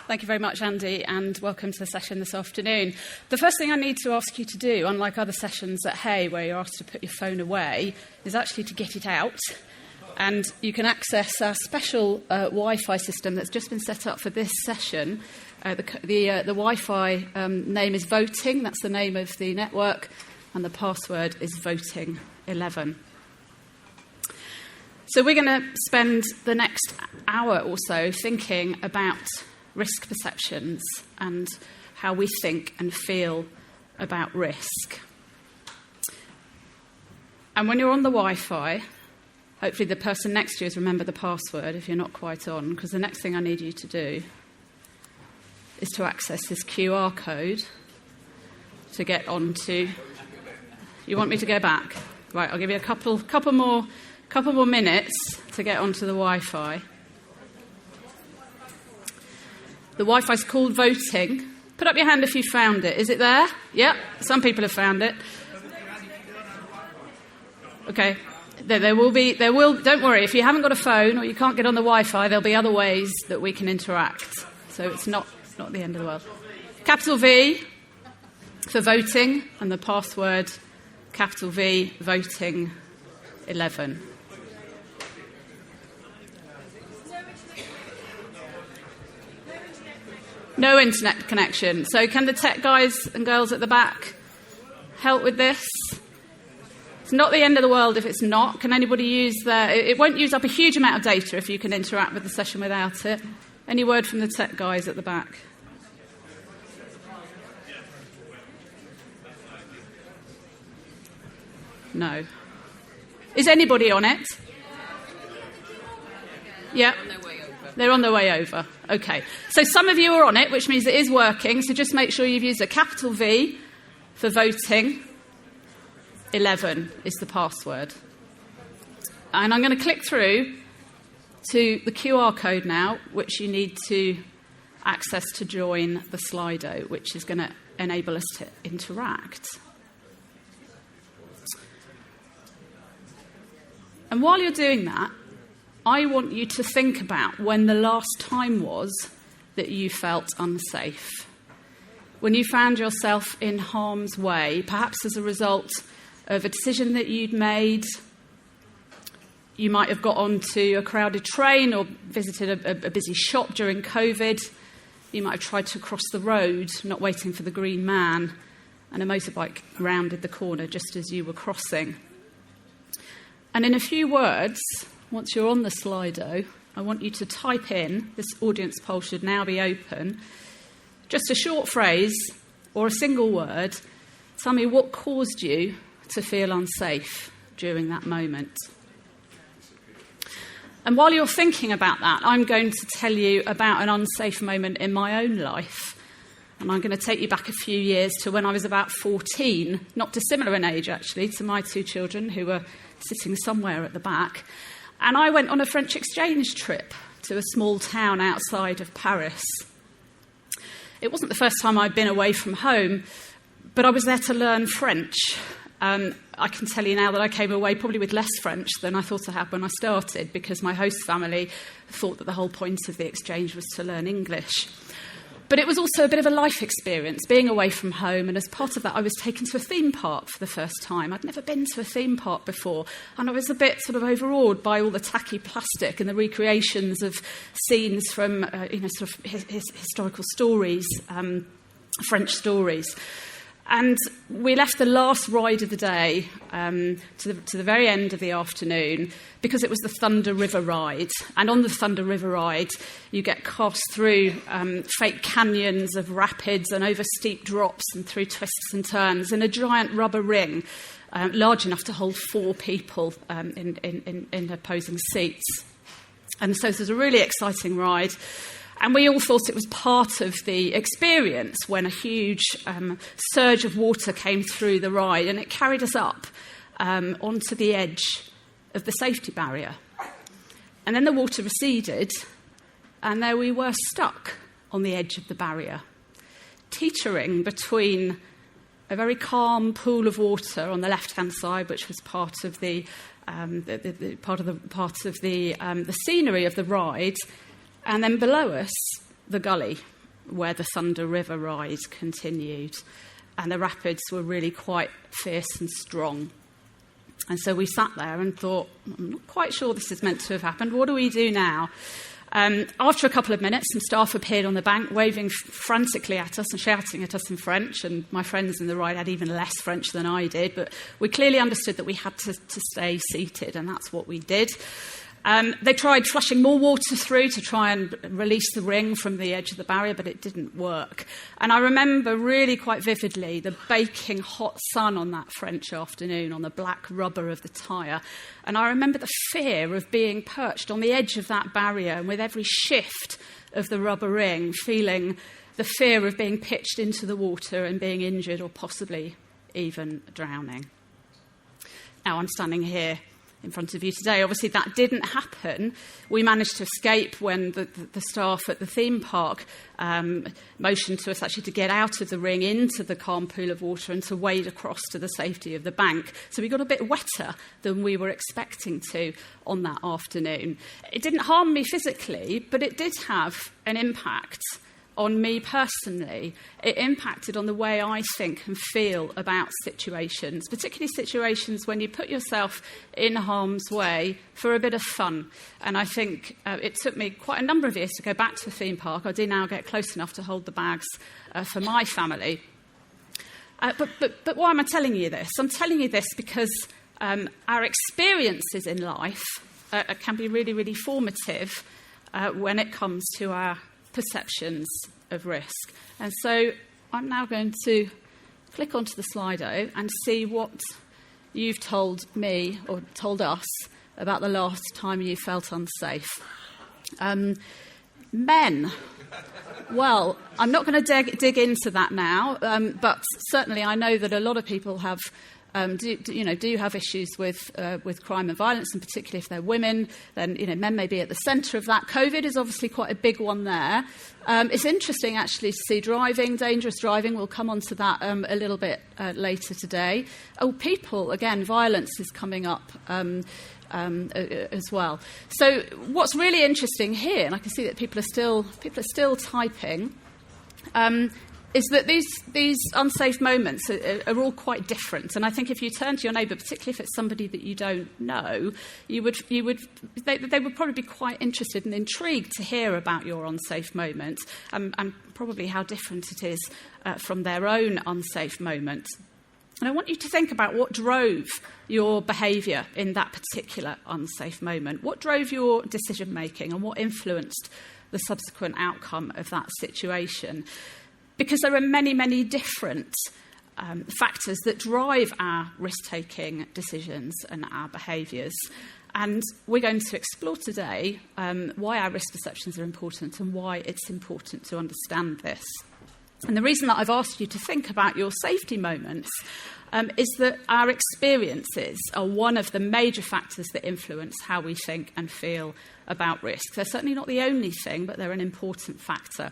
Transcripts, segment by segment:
Thank you very much, Andy, and welcome to the session this afternoon. The first thing I need to ask you to do, unlike other sessions at Hay where you're asked to put your phone away, is actually to get it out. And you can access our special Wi-Fi system that's just been set up for this session. The Wi-Fi name is Voting. That's the name of the network. And the password is Voting11. So we're going to spend the next hour or so thinking about risk perceptions and how we think and feel about risk. And when you're on the Wi-Fi, hopefully the person next to you has remembered the password if you're not quite on, because the next thing I need you to do is to access this QR code to get onto... You want me to go back? Right, I'll give you a couple more minutes to get onto the Wi-Fi. The Wi-Fi's called Voting. Put up your hand if you found it. Is it there? Yep, some people have found it. Okay. There will, don't worry, if you haven't got a phone or you can't get on the Wi-Fi, there'll be other ways that we can interact. So it's not the end of the world. Capital V for voting, and the password, capital V, Voting11. No internet connection. So can the tech guys and girls at the back help with this? It's not the end of the world if it's not. Can anybody use it won't use up a huge amount of data if you can interact with the session without it. Any word from the tech guys at the back? No. Is anybody on it? Yeah. They're on their way over. Okay. So some of you are on it, which means it is working. So just make sure you've used a capital V for voting. 11 is the password. And I'm going to click through to the QR code now, which you need to access to join the Slido, which is going to enable us to interact. And while you're doing that, I want you to think about when the last time was that you felt unsafe. When you found yourself in harm's way, perhaps as a result of a decision that you'd made. You might have got onto a crowded train or visited a busy shop during COVID. You might have tried to cross the road, not waiting for the green man, and a motorbike rounded the corner just as you were crossing. And in a few words, once you're on the Slido, I want you to type in, this audience poll should now be open, just a short phrase or a single word. Tell me what caused you to feel unsafe during that moment. And while you're thinking about that, I'm going to tell you about an unsafe moment in my own life. And I'm going to take you back a few years to when I was about 14, not dissimilar in age, actually, to my two children who were sitting somewhere at the back. And I went on a French exchange trip to a small town outside of Paris. It wasn't the first time I'd been away from home, but I was there to learn French. I can tell you now that I came away probably with less French than I thought I had when I started, because my host family thought that the whole point of the exchange was to learn English. But it was also a bit of a life experience, being away from home, and as part of that I was taken to a theme park for the first time. I'd never been to a theme park before, and I was a bit sort of overawed by all the tacky plastic and the recreations of scenes from sort of historical stories, French stories. And we left the last ride of the day to the very end of the afternoon because it was the Thunder River ride. And on the Thunder River ride, you get cast through fake canyons of rapids and over steep drops and through twists and turns in a giant rubber ring, large enough to hold 4 people in opposing seats. And so this was a really exciting ride. And we all thought it was part of the experience when a huge surge of water came through the ride, and it carried us up onto the edge of the safety barrier. And then the water receded, and there we were stuck on the edge of the barrier, teetering between a very calm pool of water on the left-hand side, which was part of the scenery of the ride, and then below us, the gully, where the Thunder River ride continued. And the rapids were really quite fierce and strong. And so we sat there and thought, I'm not quite sure this is meant to have happened. What do we do now? After a couple of minutes, some staff appeared on the bank, waving frantically at us and shouting at us in French. And my friends in the ride had even less French than I did. But we clearly understood that we had to stay seated, and that's what we did. They tried flushing more water through to try and release the ring from the edge of the barrier, but it didn't work. And I remember really quite vividly the baking hot sun on that French afternoon on the black rubber of the tyre. And I remember the fear of being perched on the edge of that barrier, and with every shift of the rubber ring, feeling the fear of being pitched into the water and being injured or possibly even drowning. Now I'm standing here in front of you today. Obviously, that didn't happen. We managed to escape when the staff at the theme park motioned to us actually to get out of the ring into the calm pool of water and to wade across to the safety of the bank. So we got a bit wetter than we were expecting to on that afternoon. It didn't harm me physically, but it did have an impact on me personally. It impacted on the way I think and feel about situations, particularly situations when you put yourself in harm's way for a bit of fun. And I think it took me quite a number of years to go back to a theme park. I do now get close enough to hold the bags for my family. But why am I telling you this? I'm telling you this because our experiences in life can be really, really formative when it comes to our perceptions of risk. And so I'm now going to click onto the Slido and see what you've told me or told us about the last time you felt unsafe. Men. Well, I'm not going to dig into that now, but certainly I know that a lot of people have do have issues with crime and violence, and particularly if they're women, then men may be at the centre of that. COVID is obviously quite a big one there. It's interesting actually to see dangerous driving. We'll come on to that a little bit later today. People, again, violence is coming up as well. So what's really interesting here, and I can see that people are still typing. Is that these unsafe moments are all quite different. And I think if you turn to your neighbour, particularly if it's somebody that you don't know, they would probably be quite interested and intrigued to hear about your unsafe moment and probably how different it is from their own unsafe moment. And I want you to think about what drove your behaviour in that particular unsafe moment. What drove your decision-making and what influenced the subsequent outcome of that situation? Because there are many, many different factors that drive our risk-taking decisions and our behaviours. And we're going to explore today why our risk perceptions are important and why it's important to understand this. And the reason that I've asked you to think about your safety moments is that our experiences are one of the major factors that influence how we think and feel about risk. They're certainly not the only thing, but they're an important factor.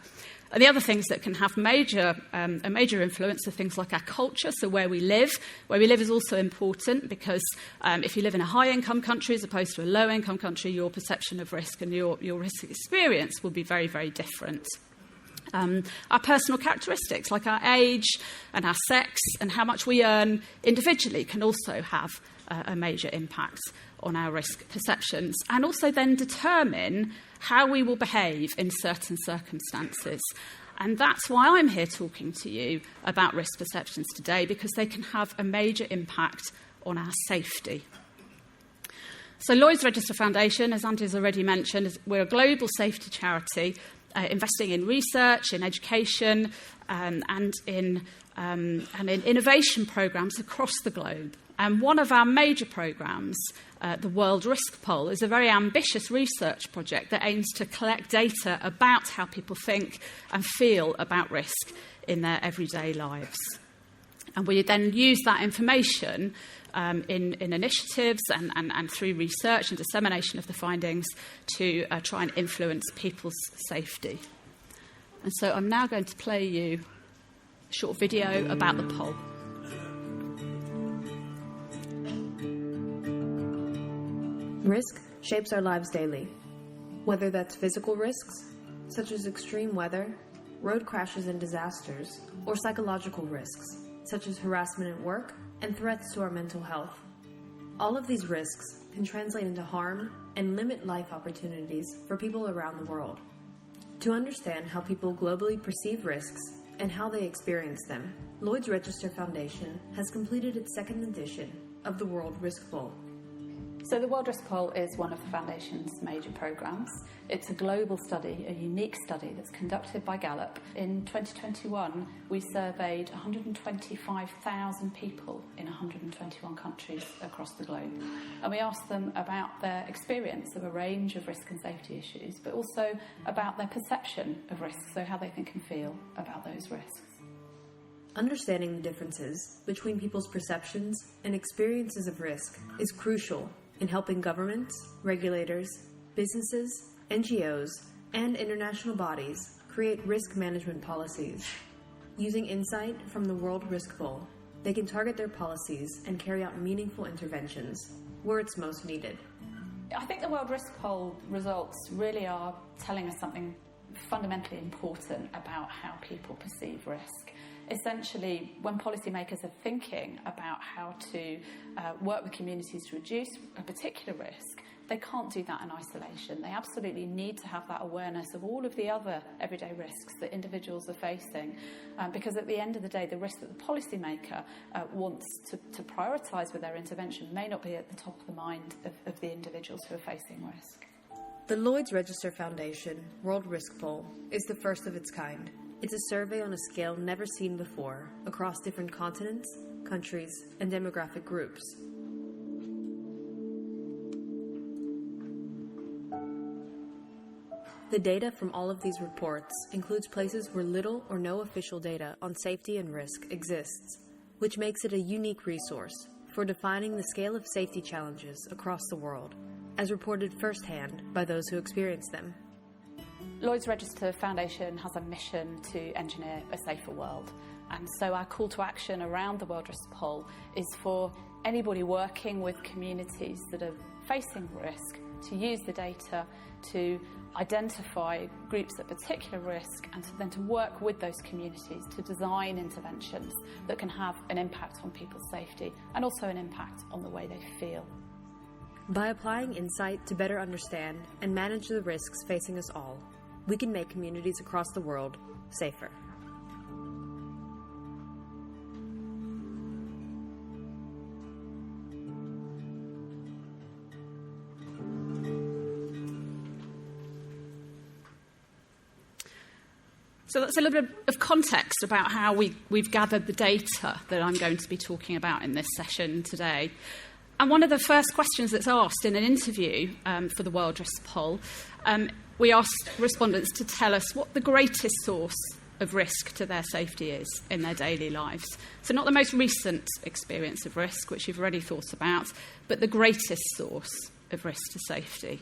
The other things that can have a major influence are things like our culture, so where we live. Where we live is also important because if you live in a high-income country as opposed to a low-income country, your perception of risk and your risk experience will be very, very different. Our personal characteristics, like our age and our sex and how much we earn individually, can also have a major impact on our risk perceptions, and also then determine how we will behave in certain circumstances. And that's why I'm here talking to you about risk perceptions today, because they can have a major impact on our safety. So Lloyd's Register Foundation, as Andy has already mentioned, we're a global safety charity investing in research, in education, and in innovation programmes across the globe. And one of our major programmes, the World Risk Poll, is a very ambitious research project that aims to collect data about how people think and feel about risk in their everyday lives. And we then use that information in initiatives and through research and dissemination of the findings to try and influence people's safety. And so I'm now going to play you a short video about the poll. Risk shapes our lives daily, whether that's physical risks, such as extreme weather, road crashes and disasters, or psychological risks, such as harassment at work and threats to our mental health. All of these risks can translate into harm and limit life opportunities for people around the world. To understand how people globally perceive risks and how they experience them, Lloyd's Register Foundation has completed its second edition of the World Risk Poll. So the World Risk Poll is one of the Foundation's major programmes. It's a global study, a unique study that's conducted by Gallup. In 2021, we surveyed 125,000 people in 121 countries across the globe. And we asked them about their experience of a range of risk and safety issues, but also about their perception of risk, so how they think and feel about those risks. Understanding the differences between people's perceptions and experiences of risk is crucial in helping governments, regulators, businesses, NGOs, and international bodies create risk management policies. Using insight from the World Risk Poll, they can target their policies and carry out meaningful interventions where it's most needed. I think the World Risk Poll results really are telling us something fundamentally important about how people perceive risk. Essentially, when policymakers are thinking about how to work with communities to reduce a particular risk, they can't do that in isolation. They absolutely need to have that awareness of all of the other everyday risks that individuals are facing, because at the end of the day, the risk that the policymaker wants to prioritise with their intervention may not be at the top of the mind of the individuals who are facing risk. The Lloyd's Register Foundation World Risk Poll is the first of its kind. It's a survey on a scale never seen before across different continents, countries, and demographic groups. The data from all of these reports includes places where little or no official data on safety and risk exists, which makes it a unique resource for defining the scale of safety challenges across the world, as reported firsthand by those who experience them. Lloyd's Register Foundation has a mission to engineer a safer world, and so our call to action around the World Risk Poll is for anybody working with communities that are facing risk to use the data to identify groups at particular risk and then to work with those communities to design interventions that can have an impact on people's safety and also an impact on the way they feel. By applying insight to better understand and manage the risks facing us all, we can make communities across the world safer. So that's a little bit of context about how we've gathered the data that I'm going to be talking about in this session today. And one of the first questions that's asked in an interview for the World Risk Poll, we asked respondents to tell us what the greatest source of risk to their safety is in their daily lives. So not the most recent experience of risk, which you've already thought about, but the greatest source of risk to safety.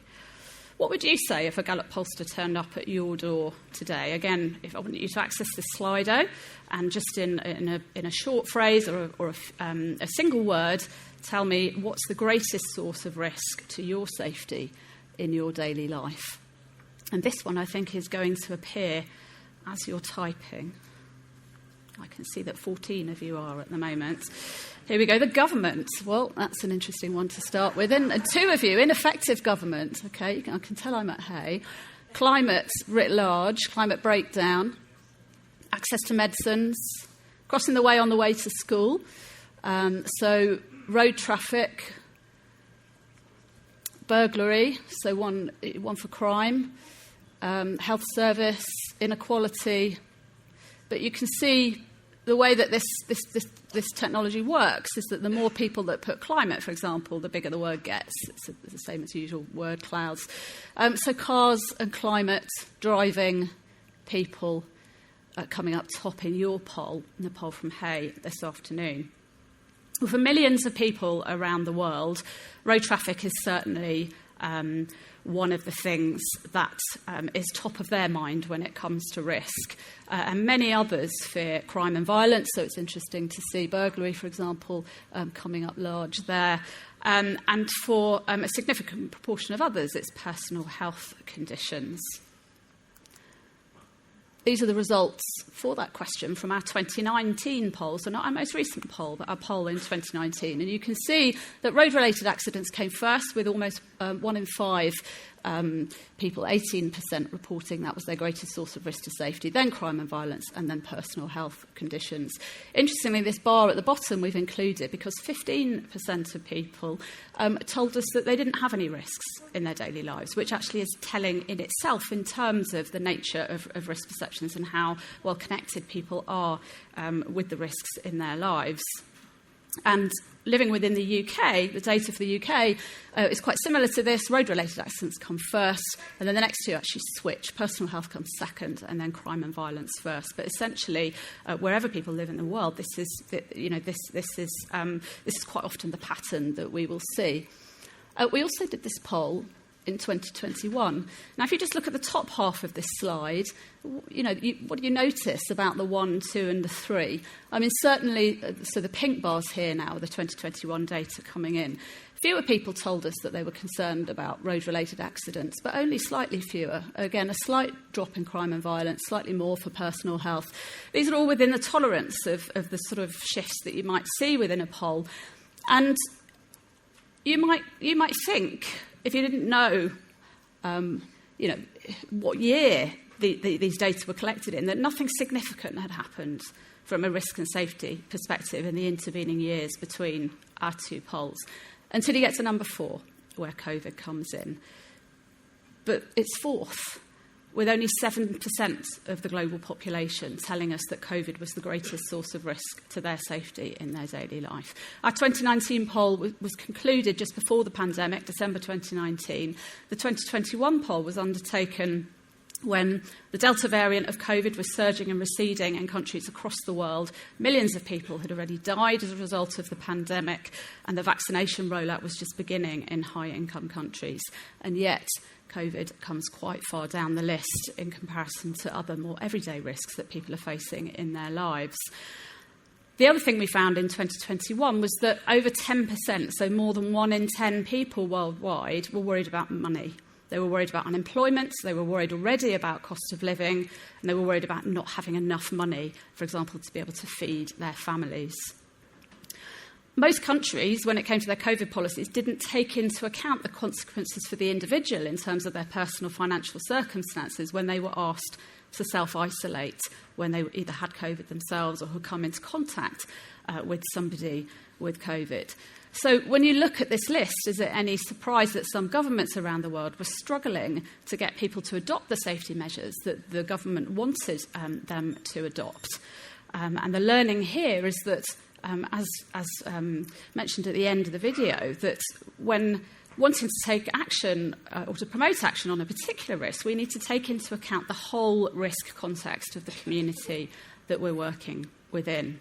What would you say if a Gallup pollster turned up at your door today? Again, if I want you to access this Slido, and just in a short phrase or a single word, tell me what's the greatest source of risk to your safety in your daily life. And this one, I think, is going to appear as you're typing. I can see that 14 of you are at the moment. Here we go. The government. Well, that's an interesting one to start with. And 2 of you, ineffective government. OK, I can tell I'm at Hay. Climate writ large, climate breakdown, access to medicines, crossing the way on the way to school. So road traffic, burglary, so one for crime, health service, inequality. But you can see the way that this technology works is that the more people that put climate, for example, the bigger the word gets. It's the same as usual word clouds. So cars and climate, driving, people coming up top in your poll, in the poll from Hay this afternoon. Well, for millions of people around the world, road traffic is certainly one of the things that is top of their mind when it comes to risk. And many others fear crime and violence, so it's interesting to see burglary, for example, coming up large there. And for a significant proportion of others, it's personal health conditions. these are the results for that question from our 2019 poll, so not our most recent poll, but our poll in 2019. And you can see that road-related accidents came first, with almost 1 in 5 people, 18%, reporting that was their greatest source of risk to safety, then crime and violence, and then personal health conditions. Interestingly, this bar at the bottom we've included because 15% of people told us that they didn't have any risks in their daily lives, which actually is telling in itself in terms of the nature of risk perceptions and how well connected people are with the risks in their lives. And living within the UK, the data for the UK is quite similar to this. Road-related accidents come first, and then the next two actually switch. Personal health comes second, and then crime and violence first. But essentially, wherever people live in the world, this is quite often the pattern that we will see. We also did this poll in 2021. Now, if you just look at the top half of this slide, what do you notice about the 1, 2 and the 3? I mean, certainly, so the pink bars here now are the 2021 data coming in. Fewer people told us that they were concerned about road-related accidents, but only slightly fewer. Again, a slight drop in crime and violence, slightly more for personal health. These are all within the tolerance of the sort of shifts that you might see within a poll. And you might think, if you didn't know, what year these data were collected in, that nothing significant had happened from a risk and safety perspective in the intervening years between our two polls, until you get to number 4, where COVID comes in. But it's fourth, with only 7% of the global population telling us that COVID was the greatest source of risk to their safety in their daily life. Our 2019 poll was concluded just before the pandemic, December 2019. The 2021 poll was undertaken when the Delta variant of COVID was surging and receding in countries across the world. Millions of people had already died as a result of the pandemic, and the vaccination rollout was just beginning in high-income countries. And yet, COVID comes quite far down the list in comparison to other more everyday risks that people are facing in their lives. The other thing we found in 2021 was that over 10%, so more than 1 in 10 people worldwide, were worried about money. They were worried about unemployment, they were worried already about cost of living, and they were worried about not having enough money, for example, to be able to feed their families. Most countries, when it came to their COVID policies, didn't take into account the consequences for the individual in terms of their personal financial circumstances when they were asked to self-isolate, when they either had COVID themselves or had come into contact with somebody with COVID. So when you look at this list, is it any surprise that some governments around the world were struggling to get people to adopt the safety measures that the government wanted them to adopt? And the learning here is that, as mentioned at the end of the video, that when wanting to take action or to promote action on a particular risk, we need to take into account the whole risk context of the community that we're working within.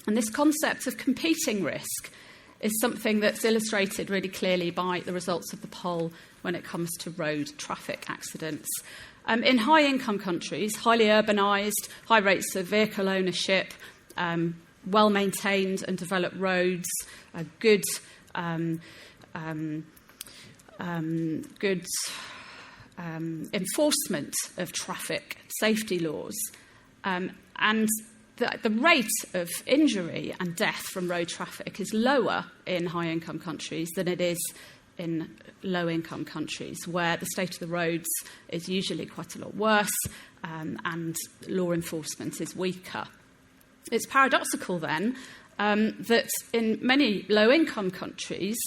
And this concept of competing risk is something that's illustrated really clearly by the results of the poll when it comes to road traffic accidents. In high-income countries, highly urbanised, high rates of vehicle ownership, well-maintained and developed roads, good enforcement of traffic safety laws, and the rate of injury and death from road traffic is lower in high-income countries than it is in low-income countries, where the state of the roads is usually quite a lot worse and law enforcement is weaker. It's paradoxical, then, that in many low-income countries,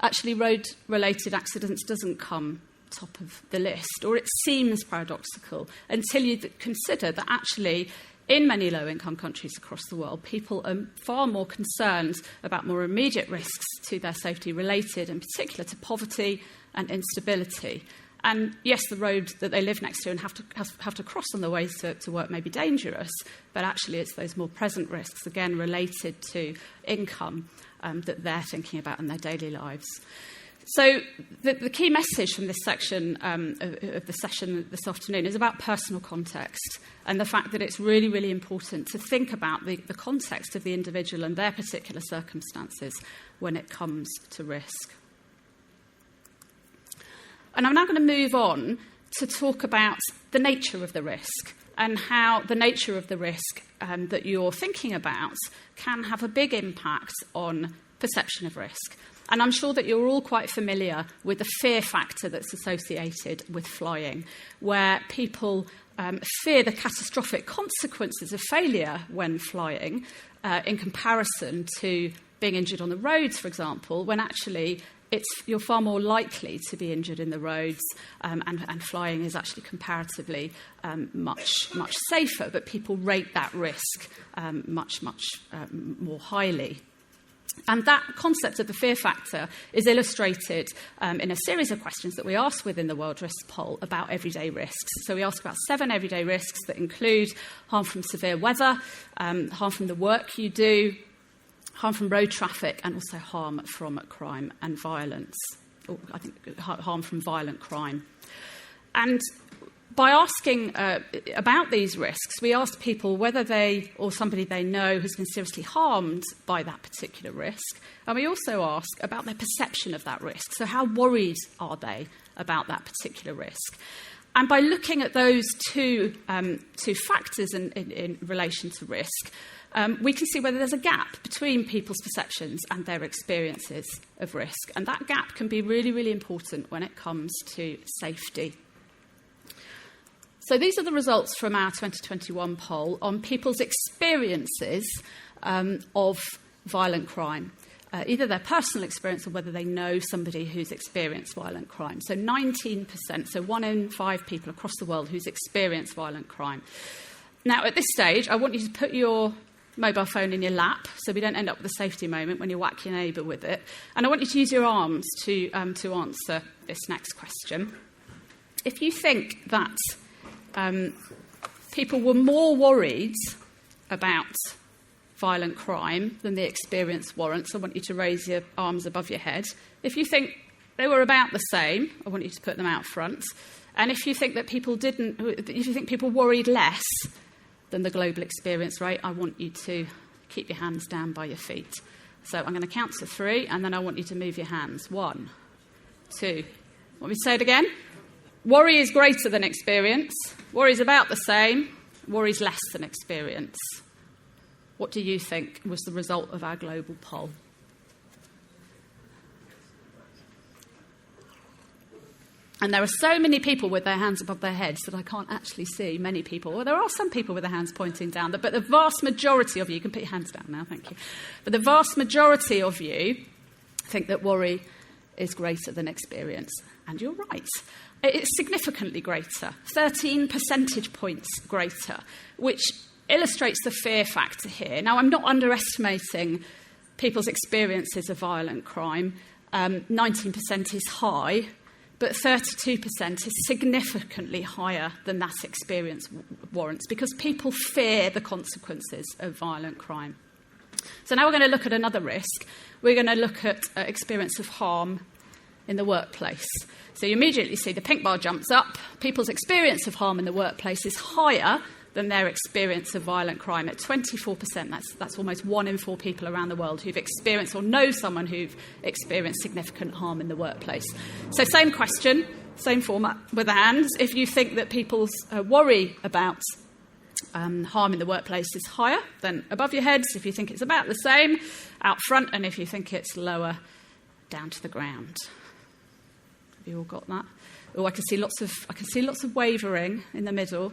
actually road-related accidents doesn't come top of the list, or it seems paradoxical until you consider that actually in many low-income countries across the world, people are far more concerned about more immediate risks to their safety related, in particular, to poverty and instability. And yes, the road that they live next to and have to cross on their way to work may be dangerous, but actually it's those more present risks, again, related to income that they're thinking about in their daily lives. So the key message from this section of the session this afternoon is about personal context and the fact that it's really, really important to think about the context of the individual and their particular circumstances when it comes to risk. And I'm now going to move on to talk about the nature of the risk and how the nature of the risk that you're thinking about can have a big impact on perception of risk. And I'm sure that you're all quite familiar with the fear factor that's associated with flying, where people fear the catastrophic consequences of failure when flying in comparison to being injured on the roads, for example, when actually you're far more likely to be injured in the roads, and flying is actually comparatively much safer, but people rate that risk much more highly. And that concept of the fear factor is illustrated in a series of questions that we asked within the World Risk Poll about everyday risks. So we asked about 7 everyday risks that include harm from severe weather, harm from the work you do, harm from road traffic, and also harm from crime and violence, or I think harm from violent crime. And by asking about these risks, we asked people whether they or somebody they know has been seriously harmed by that particular risk. And we also ask about their perception of that risk. So how worried are they about that particular risk? And by looking at those two factors in relation to risk, we can see whether there's a gap between people's perceptions and their experiences of risk. And that gap can be really, really important when it comes to safety. So these are the results from our 2021 poll on people's experiences of violent crime, either their personal experience or whether they know somebody who's experienced violent crime. So 19%, so 1 in 5 people across the world who's experienced violent crime. Now, at this stage, I want you to put your mobile phone in your lap so we don't end up with a safety moment when you whack your neighbour with it. And I want you to use your arms to answer this next question. If you think that people were more worried about violent crime than the experience warrants, I want you to raise your arms above your head. If you think they were about the same, I want you to put them out front. And if you think that if you think people worried less than the global experience rate, I want you to keep your hands down by your feet. So I'm going to count to 3, and then I want you to move your hands. 1, 2. Want me to say it again? Worry is greater than experience. Worry is about the same. Worry is less than experience. What do you think was the result of our global poll? And there are so many people with their hands above their heads that I can't actually see many people. Well, there are some people with their hands pointing down, but the vast majority of you can put your hands down now, thank you. But the vast majority of you think that worry is greater than experience. And you're right. It's significantly greater, 13 percentage points greater, which illustrates the fear factor here. Now, I'm not underestimating people's experiences of violent crime. 19% is high, but 32% is significantly higher than that experience warrants because people fear the consequences of violent crime. So now we're going to look at another risk. We're going to look at experience of harm in the workplace. So you immediately see the pink bar jumps up. People's experience of harm in the workplace is higher than their experience of violent crime at 24%. That's almost 1 in 4 people around the world who've experienced or know someone who've experienced significant harm in the workplace. So same question, same format with the hands. If you think that people's worry about harm in the workplace is higher, then above your heads. If you think it's about the same, out front. And if you think it's lower, down to the ground. Have you all got that? Oh, I can see lots of wavering in the middle.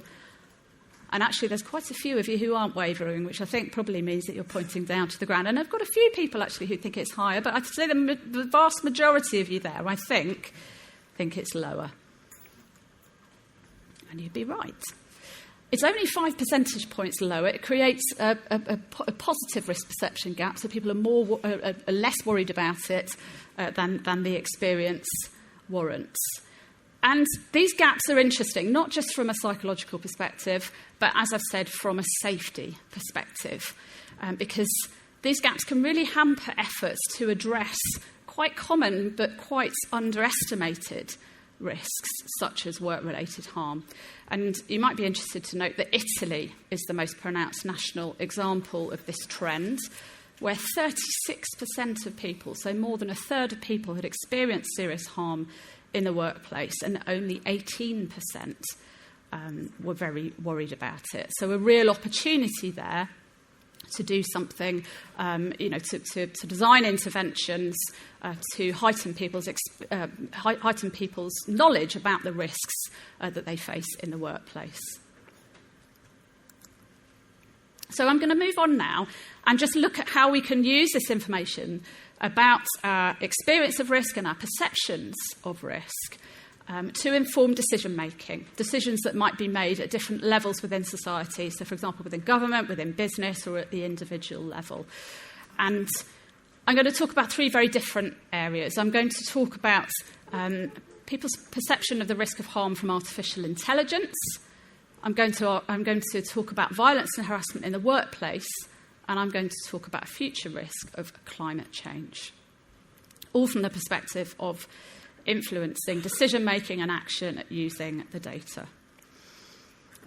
And actually, there's quite a few of you who aren't wavering, which I think probably means that you're pointing down to the ground. And I've got a few people, actually, who think it's higher. But I'd say the vast majority of you there, I think it's lower. And you'd be right. It's only 5 percentage points lower. It creates a positive risk perception gap, so people are less worried about it than the experience warrants. And these gaps are interesting, not just from a psychological perspective, but as I've said, from a safety perspective, because these gaps can really hamper efforts to address quite common but quite underestimated risks, such as work-related harm. And you might be interested to note that Italy is the most pronounced national example of this trend, where 36% of people, so more than a third of people, had experienced serious harm in the workplace, and only 18% were very worried about it. So a real opportunity there to do something, to design interventions to heighten people's knowledge about the risks that they face in the workplace. So I'm going to move on now and just look at how we can use this information about our experience of risk and our perceptions of risk to inform decision-making, decisions that might be made at different levels within society. So, for example, within government, within business, or at the individual level. And I'm going to talk about three very different areas. I'm going to talk about people's perception of the risk of harm from artificial intelligence. I'm going to talk about violence and harassment in the workplace, and I'm going to talk about future risk of climate change, all from the perspective of influencing decision-making and action using the data.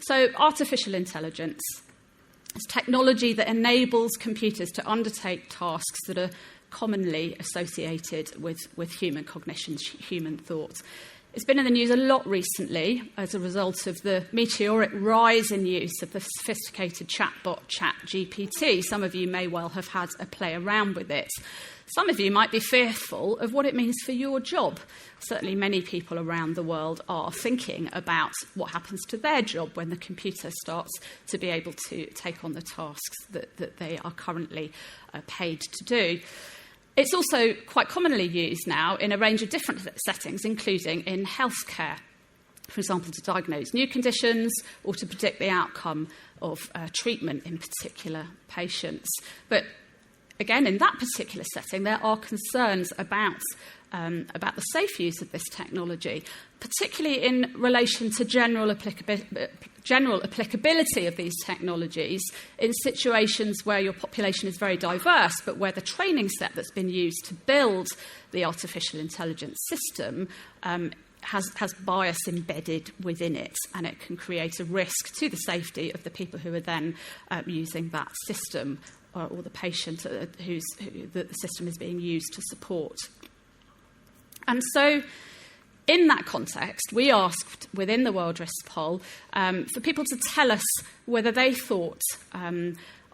So artificial intelligence is technology that enables computers to undertake tasks that are commonly associated with human cognition, human thought. It's been in the news a lot recently as a result of the meteoric rise in use of the sophisticated chatbot ChatGPT. Some of you may well have had a play around with it. Some of you might be fearful of what it means for your job. Certainly many people around the world are thinking about what happens to their job when the computer starts to be able to take on the tasks that they are currently paid to do. It's also quite commonly used now in a range of different settings, including in healthcare, for example, to diagnose new conditions or to predict the outcome of treatment in particular patients. But again, in that particular setting, there are concerns about the safe use of this technology, particularly in relation to general applicability of these technologies in situations where your population is very diverse, but where the training set that's been used to build the artificial intelligence system has bias embedded within it, and it can create a risk to the safety of the people who are then using that system, or the patient that the system is being used to support. And so, in that context, we asked within the World Risk Poll for people to tell us whether they thought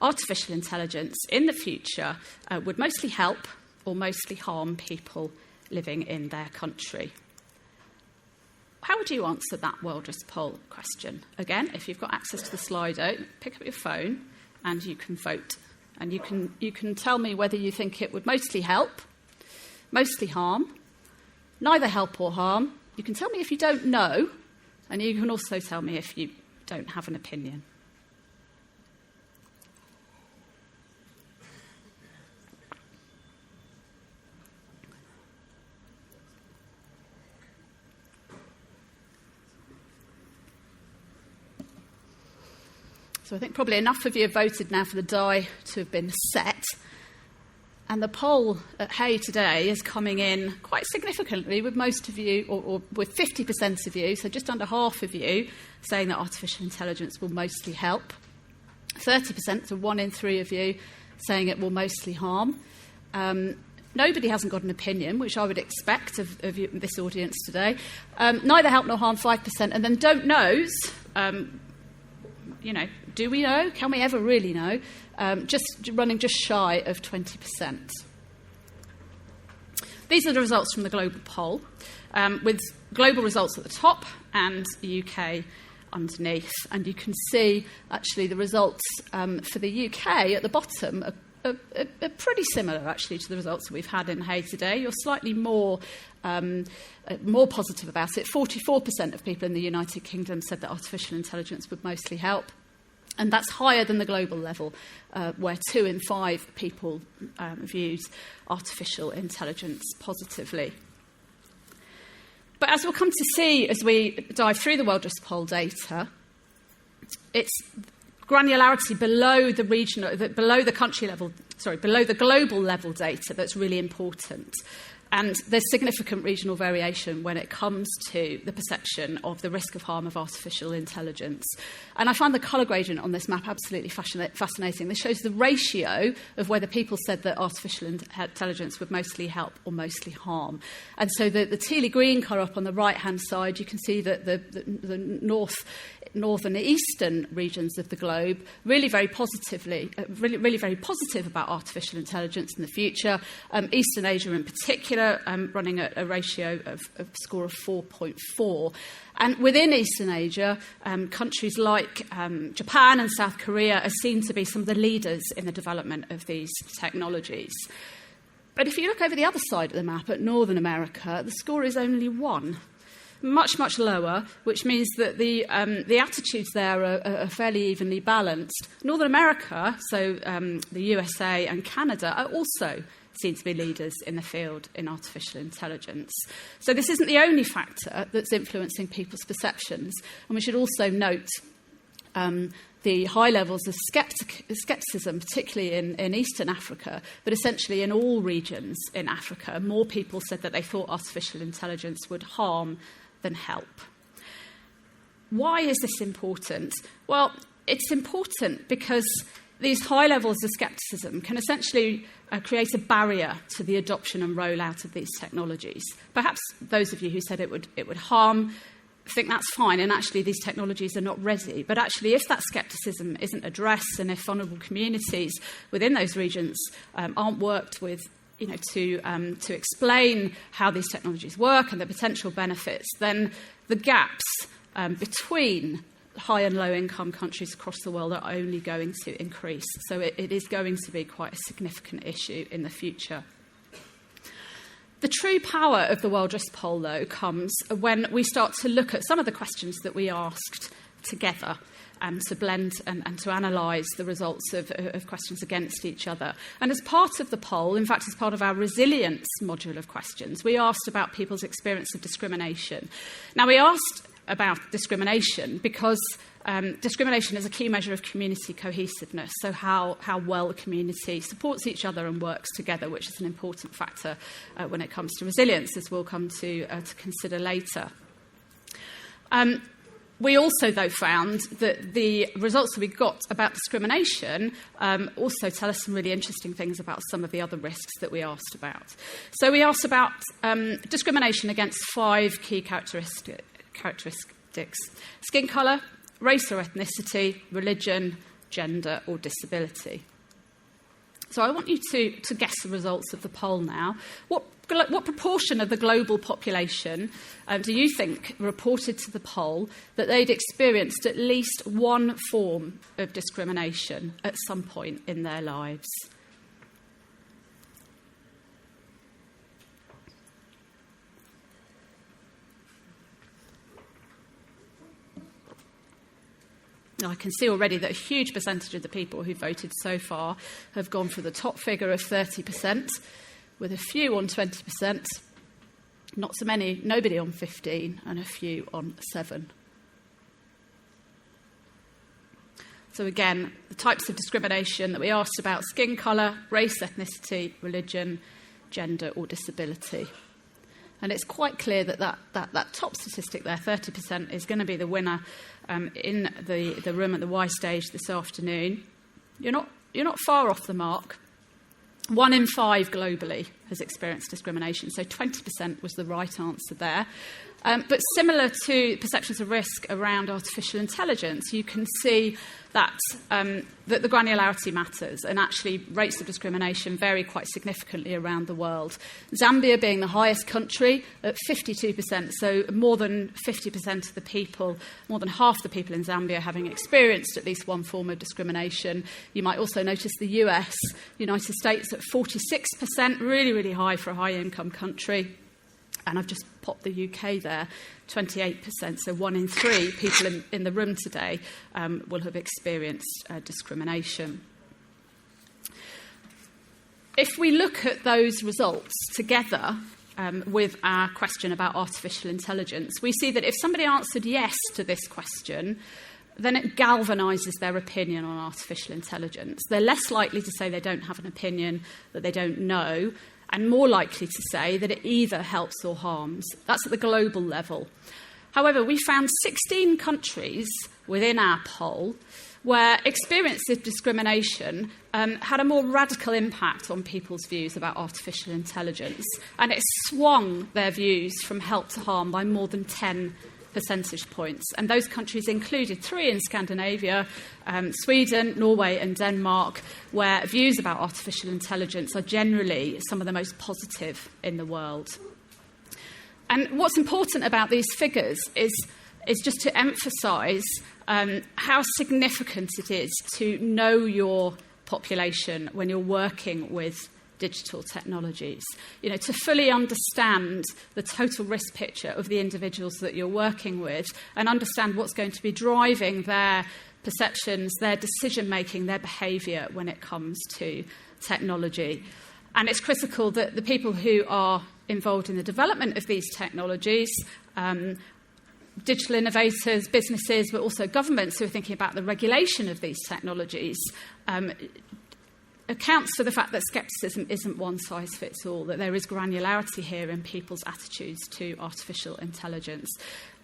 artificial intelligence in the future would mostly help or mostly harm people living in their country. How would you answer that World Risk Poll question? Again, if you've got access to the Slido, pick up your phone and you can vote. And you can tell me whether you think it would mostly help, mostly harm, neither help or harm. You can tell me if you don't know, and you can also tell me if you don't have an opinion. So I think probably enough of you have voted now for the die to have been set. And the poll at Hay today is coming in quite significantly with most of you, or with 50% of you, so just under half of you, saying that artificial intelligence will mostly help. 30%, so 1 in 3 of you, saying it will mostly harm. Nobody hasn't got an opinion, which I would expect of this audience today. Neither help nor harm, 5%. And then don't knows, do we know? Can we ever really know? Just running just shy of 20%. These are the results from the global poll, with global results at the top and the UK underneath. And you can see, actually, the results for the UK at the bottom are pretty similar, actually, to the results that we've had in Hay today. You're slightly more positive about it. 44% of people in the United Kingdom said that artificial intelligence would mostly help. And that's higher than the global level, where 2 in 5 people viewed artificial intelligence positively. But as we'll come to see as we dive through the World Risk Poll data, it's granularity below the country level, below the global level data that's really important. And there's significant regional variation when it comes to the perception of the risk of harm of artificial intelligence. And I find the colour gradient on this map absolutely fascinating. This shows the ratio of whether people said that artificial intelligence would mostly help or mostly harm. And so the tealy green colour up on the right-hand side, you can see that the northern eastern regions of the globe really very positive about artificial intelligence in the future. Eastern Asia in particular, running at a ratio of score of 4.4. And within Eastern Asia, countries like Japan and South Korea are seen to be some of the leaders in the development of these technologies. But if you look over the other side of the map at Northern America, the score is only 1. Much, much lower, which means that the attitudes there are fairly evenly balanced. Northern America, so the USA and Canada, are also seen to be leaders in the field in artificial intelligence. So this isn't the only factor that's influencing people's perceptions. And we should also note the high levels of scepticism, particularly in Eastern Africa, but essentially in all regions in Africa. More people said that they thought artificial intelligence would harm than help. Why is this important? Well, it's important because these high levels of scepticism can essentially create a barrier to the adoption and rollout of these technologies. Perhaps those of you who said it would harm think that's fine, and actually these technologies are not ready. But actually, if that scepticism isn't addressed, and if vulnerable communities within those regions aren't worked with, to explain how these technologies work and the potential benefits, then the gaps between high and low income countries across the world are only going to increase. So it is going to be quite a significant issue in the future. The true power of the World Risk Poll, though, comes when we start to look at some of the questions that we asked together and to blend and to analyse the results of questions against each other. And as part of the poll, in fact, as part of our resilience module of questions, we asked about people's experience of discrimination. Now, we asked about discrimination because discrimination is a key measure of community cohesiveness, so how well a community supports each other and works together, which is an important factor when it comes to resilience, as we'll come to consider later. We also, though, found that the results that we got about discrimination also tell us some really interesting things about some of the other risks that we asked about. So we asked about discrimination against 5 key characteristics: skin colour, race or ethnicity, religion, gender or disability. So I want you to guess the results of the poll now. What proportion of the global population do you think reported to the poll that they'd experienced at least one form of discrimination at some point in their lives? I can see already that a huge percentage of the people who voted so far have gone for the top figure of 30%, with a few on 20%, not so many, nobody on 15%, and a few on 7%. So again, the types of discrimination that we asked about: skin colour, race, ethnicity, religion, gender or disability. And it's quite clear that top statistic there, 30%, is going to be the winner in the room at the Y stage this afternoon. You're not far off the mark. 1 in 5 globally has experienced discrimination, so 20% was the right answer there. But similar to perceptions of risk around artificial intelligence, you can see that the granularity matters, and actually rates of discrimination vary quite significantly around the world. Zambia being the highest country at 52%, so more than 50% of the people, more than half the people in Zambia having experienced at least one form of discrimination. You might also notice the US, United States at 46%, really, really high for a high-income country. And I've just popped the UK there, 28%. So 1 in 3 people in the room today will have experienced discrimination. If we look at those results together with our question about artificial intelligence, we see that if somebody answered yes to this question, then it galvanises their opinion on artificial intelligence. They're less likely to say they don't have an opinion, that they don't know. and more likely to say that it either helps or harms. That's at the global level. However, we found 16 countries within our poll where experience of discrimination had a more radical impact on people's views about artificial intelligence, and it swung their views from help to harm by more than 10 percentage points. And those countries included 3 in Scandinavia, Sweden, Norway and Denmark, where views about artificial intelligence are generally some of the most positive in the world. And what's important about these figures is just to emphasise how significant it is to know your population when you're working with digital technologies. You know, to fully understand the total risk picture of the individuals that you're working with and understand what's going to be driving their perceptions, their decision-making, their behaviour when it comes to technology. And it's critical that the people who are involved in the development of these technologies, digital innovators, businesses, but also governments who are thinking about the regulation of these technologies, accounts for the fact that scepticism isn't one size fits all, that there is granularity here in people's attitudes to artificial intelligence,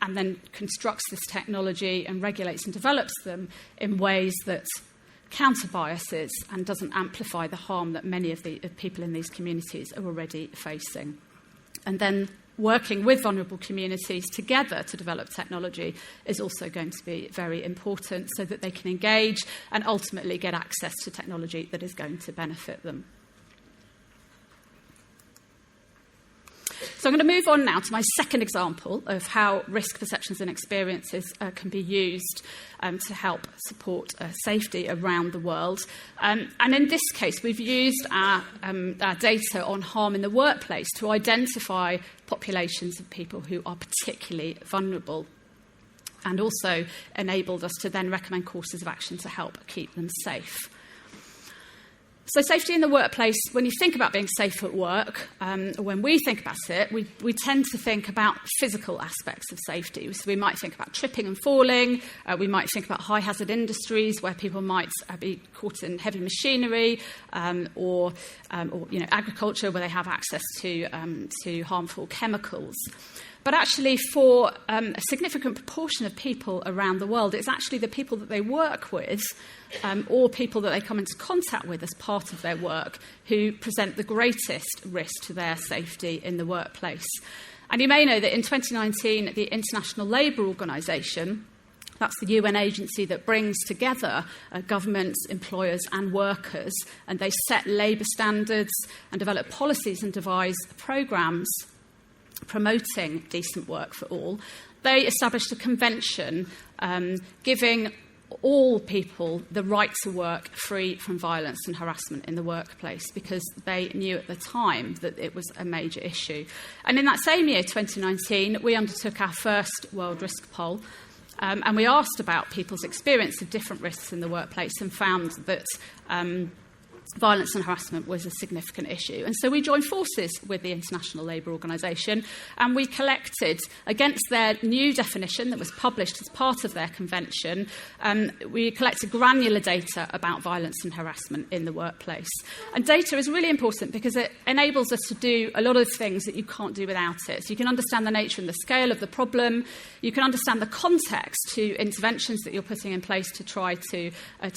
and then constructs this technology and regulates and develops them in ways that counter biases and doesn't amplify the harm that many of the people in these communities are already facing. And then working with vulnerable communities together to develop technology is also going to be very important so that they can engage and ultimately get access to technology that is going to benefit them. So I'm going to move on now to my second example of how risk perceptions and experiences can be used to help support safety around the world. And in this case, we've used our data on harm in the workplace to identify populations of people who are particularly vulnerable, and also enabled us to then recommend courses of action to help keep them safe. So safety in the workplace, when you think about being safe at work, or when we think about it, we tend to think about physical aspects of safety. So we might think about tripping and falling. We might think about high-hazard industries where people might be caught in heavy machinery, or agriculture where they have access to harmful chemicals. But actually, for a significant proportion of people around the world, it's actually the people that they work with or people that they come into contact with as part of their work who present the greatest risk to their safety in the workplace. And you may know that in 2019, the International Labour Organization, that's the UN agency that brings together governments, employers and workers, and they set labour standards and develop policies and devise programmes promoting decent work for all. They established a convention giving all people the right to work free from violence and harassment in the workplace, because they knew at the time that it was a major issue. And in that same year, 2019, we undertook our first World Risk Poll, and we asked about people's experience of different risks in the workplace and found that violence and harassment was a significant issue. And so we joined forces with the International Labour Organization, and we collected, against their new definition that was published as part of their convention, we collected granular data about violence and harassment in the workplace. And data is really important because it enables us to do a lot of things that you can't do without it. So you can understand the nature and the scale of the problem, you can understand the context to interventions that you're putting in place to try to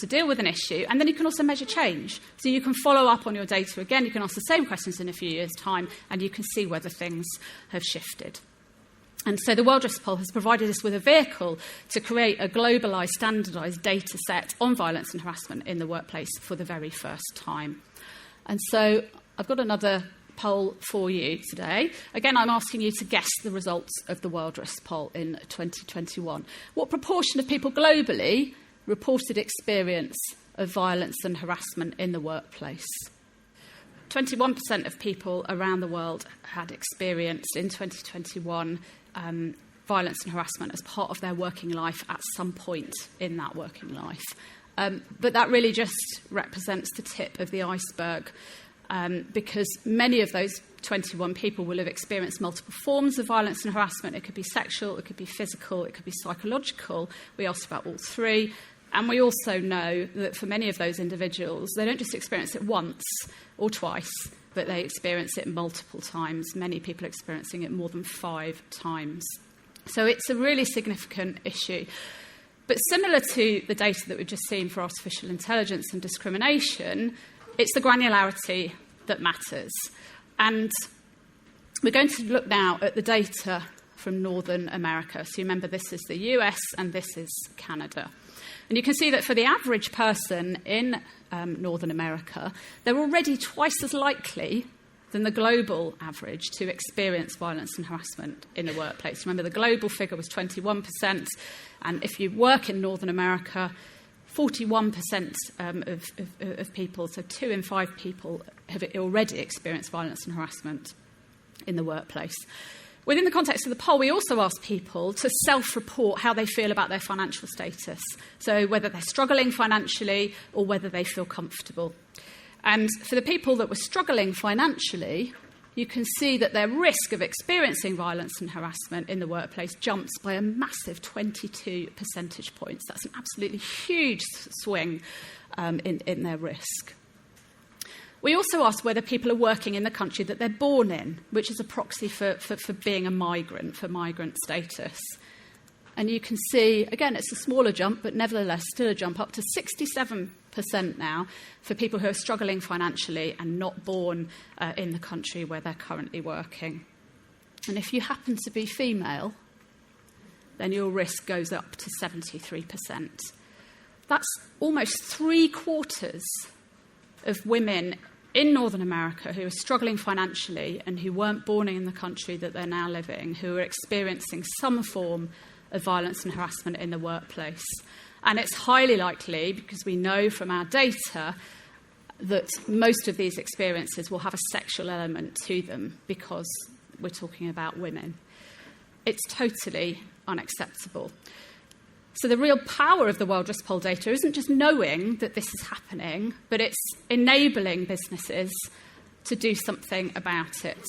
deal with an issue, and then you can also measure change. So you can follow up on your data again, you can ask the same questions in a few years' time, and you can see whether things have shifted. And so the World Risk Poll has provided us with a vehicle to create a globalised, standardised data set on violence and harassment in the workplace for the very first time. And so I've got another poll for you today. Again, I'm asking you to guess the results of the World Risk Poll in 2021. What proportion of people globally reported experience of violence and harassment in the workplace? 21% of people around the world had experienced in 2021 violence and harassment as part of their working life at some point in that working life. But that really just represents the tip of the iceberg, because many of those 21 people will have experienced multiple forms of violence and harassment. It could be sexual, it could be physical, it could be psychological. We asked about all three. And we also know that for many of those individuals, they don't just experience it once or twice, but they experience it multiple times, many people experiencing it more than 5 times. So it's a really significant issue. But similar to the data that we've just seen for artificial intelligence and discrimination, it's the granularity that matters. And we're going to look now at the data from Northern America. So you remember this is the US and this is Canada. And you can see that for the average person in Northern America, they're already twice as likely than the global average to experience violence and harassment in the workplace. Remember, the global figure was 21%, and if you work in Northern America, 41% of people, so 2 in 5 people, have already experienced violence and harassment in the workplace. Within the context of the poll, we also asked people to self-report how they feel about their financial status, so whether they're struggling financially or whether they feel comfortable. And for the people that were struggling financially, you can see that their risk of experiencing violence and harassment in the workplace jumps by a massive 22 percentage points. That's an absolutely huge swing in their risk. We also asked whether people are working in the country that they're born in, which is a proxy for being a migrant, for migrant status. And you can see, again, it's a smaller jump, but nevertheless still a jump up to 67% now for people who are struggling financially and not born in the country where they're currently working. And if you happen to be female, then your risk goes up to 73%. That's almost 3/4 of women in Northern America who are struggling financially and who weren't born in the country that they're now living, who are experiencing some form of violence and harassment in the workplace. And it's highly likely, because we know from our data, that most of these experiences will have a sexual element to them because we're talking about women. It's totally unacceptable. So the real power of the World Risk Poll data isn't just knowing that this is happening, but it's enabling businesses to do something about it.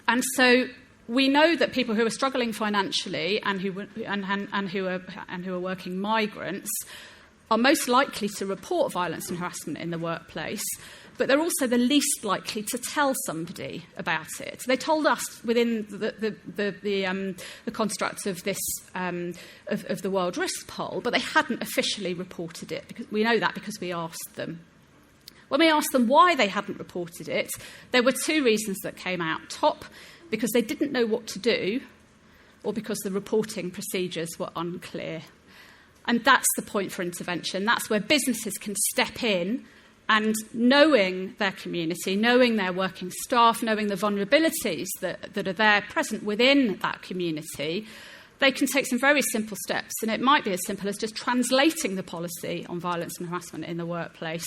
And so we know that people who are struggling financially and who are working migrants are most likely to report violence and harassment in the workplace, but they're also the least likely to tell somebody about it. They told us within the construct of this of the World Risk Poll, but they hadn't officially reported it. Because we know that because we asked them. When we asked them why they hadn't reported it, there were 2 reasons that came out top: because they didn't know what to do, or because the reporting procedures were unclear. And that's the point for intervention. That's where businesses can step in and, knowing their community, knowing their working staff, knowing the vulnerabilities that are there present within that community, they can take some very simple steps. And it might be as simple as just translating the policy on violence and harassment in the workplace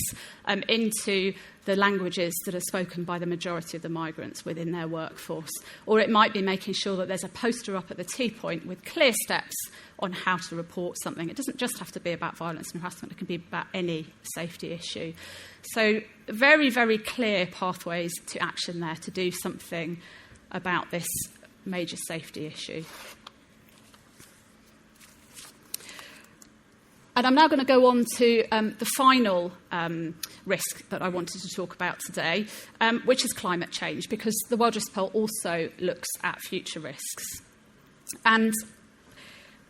into the languages that are spoken by the majority of the migrants within their workforce. Or it might be making sure that there's a poster up at the T-point with clear steps on how to report something. It doesn't just have to be about violence and harassment. It can be about any safety issue. So very, very clear pathways to action there to do something about this major safety issue. And I'm now going to go on to the final risk that I wanted to talk about today, which is climate change, because the World Risk Poll also looks at future risks. And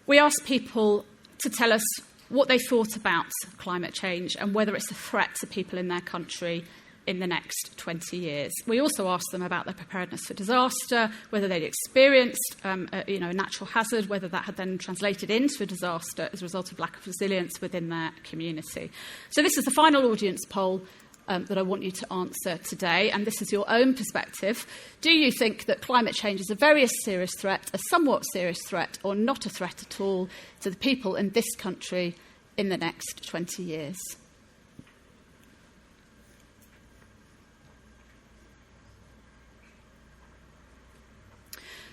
we asked people to tell us what they thought about climate change and whether it's a threat to people in their country in the next 20 years. We also asked them about their preparedness for disaster, whether they'd experienced a natural hazard, whether that had then translated into a disaster as a result of lack of resilience within their community. So this is the final audience poll that I want you to answer today, and this is your own perspective. Do you think that climate change is a very serious threat, a somewhat serious threat, or not a threat at all to the people in this country in the next 20 years?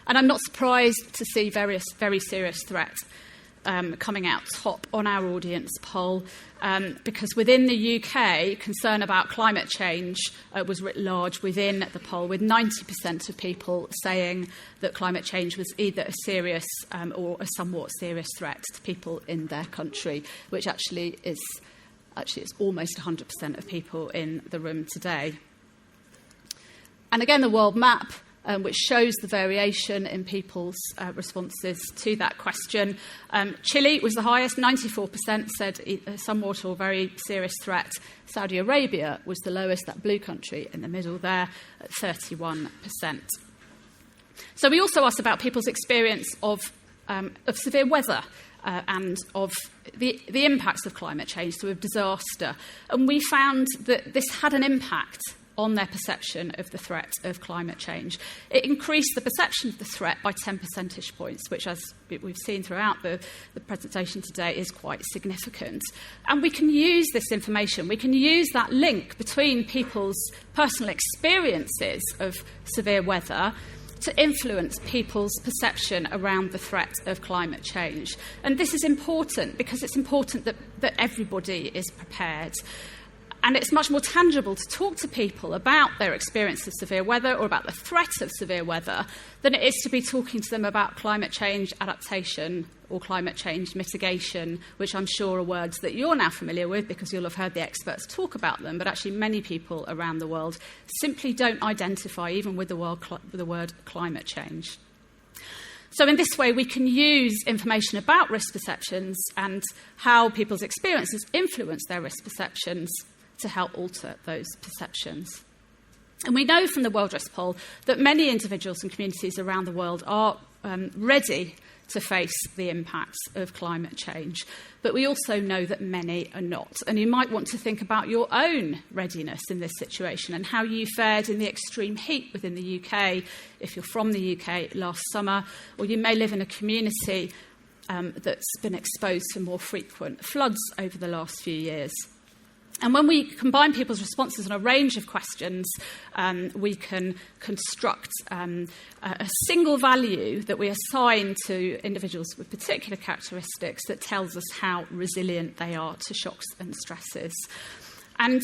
And I'm not surprised to see very serious threats coming out top on our audience poll, because within the UK, concern about climate change was writ large within the poll, with 90% of people saying that climate change was either a serious or a somewhat serious threat to people in their country, which actually is almost 100% of people in the room today. And again, the world map, which shows the variation in people's responses to that question. Chile was the highest, 94% said a somewhat or very serious threat. Saudi Arabia was the lowest, that blue country in the middle there, at 31%. So we also asked about people's experience of severe weather and of the impacts of climate change, so of disaster. And we found that this had an impact on their perception of the threat of climate change. It increased the perception of the threat by 10 percentage points, which, as we've seen throughout the presentation today, is quite significant. And we can use this information, we can use that link between people's personal experiences of severe weather to influence people's perception around the threat of climate change. And this is important because it's important that everybody is prepared. And it's much more tangible to talk to people about their experience of severe weather or about the threat of severe weather than it is to be talking to them about climate change adaptation or climate change mitigation, which I'm sure are words that you're now familiar with because you'll have heard the experts talk about them. But actually many people around the world simply don't identify even with the word climate change. So in this way, we can use information about risk perceptions and how people's experiences influence their risk perceptions to help alter those perceptions. And we know from the World Risk Poll that many individuals and communities around the world are ready to face the impacts of climate change. But we also know that many are not. And you might want to think about your own readiness in this situation and how you fared in the extreme heat within the UK, if you're from the UK, last summer, or you may live in a community that's been exposed to more frequent floods over the last few years. And when we combine people's responses on a range of questions, we can construct a single value that we assign to individuals with particular characteristics that tells us how resilient they are to shocks and stresses. And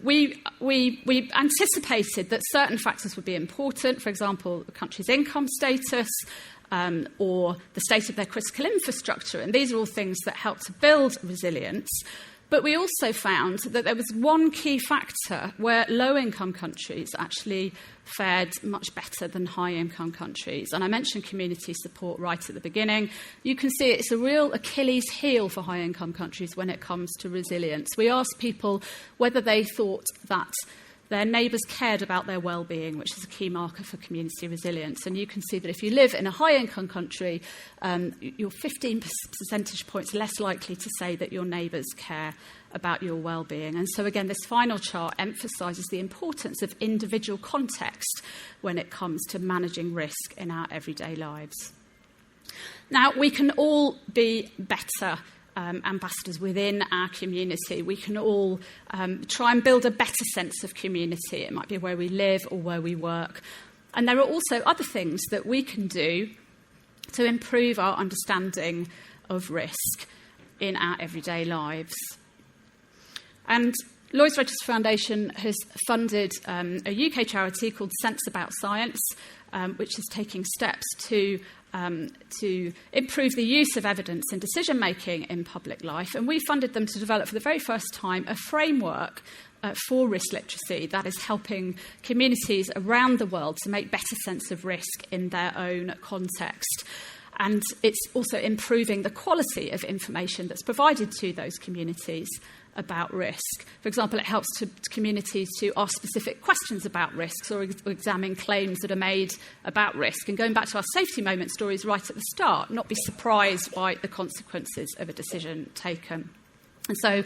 we anticipated that certain factors would be important, for example, the country's income status, or the state of their critical infrastructure. And these are all things that help to build resilience. But we also found that there was one key factor where low-income countries actually fared much better than high-income countries. And I mentioned community support right at the beginning. You can see it's a real Achilles heel for high-income countries when it comes to resilience. We asked people whether they thought that their neighbours cared about their well-being, which is a key marker for community resilience. And you can see that if you live in a high-income country, you're 15 percentage points less likely to say that your neighbours care about your well-being. And so, again, this final chart emphasises the importance of individual context when it comes to managing risk in our everyday lives. Now, we can all be better ambassadors within our community. We can all try and build a better sense of community. It might be where we live or where we work. And there are also other things that we can do to improve our understanding of risk in our everyday lives. And Lloyds Register Foundation has funded a UK charity called Sense About Science, which is taking steps to improve the use of evidence in decision-making in public life. And we funded them to develop for the very first time a framework for risk literacy that is helping communities around the world to make better sense of risk in their own context. And it's also improving the quality of information that's provided to those communities about risk. For example, it helps to communities to ask specific questions about risks or examine claims that are made about risk. And going back to our safety moment stories right at the start, not be surprised by the consequences of a decision taken. And so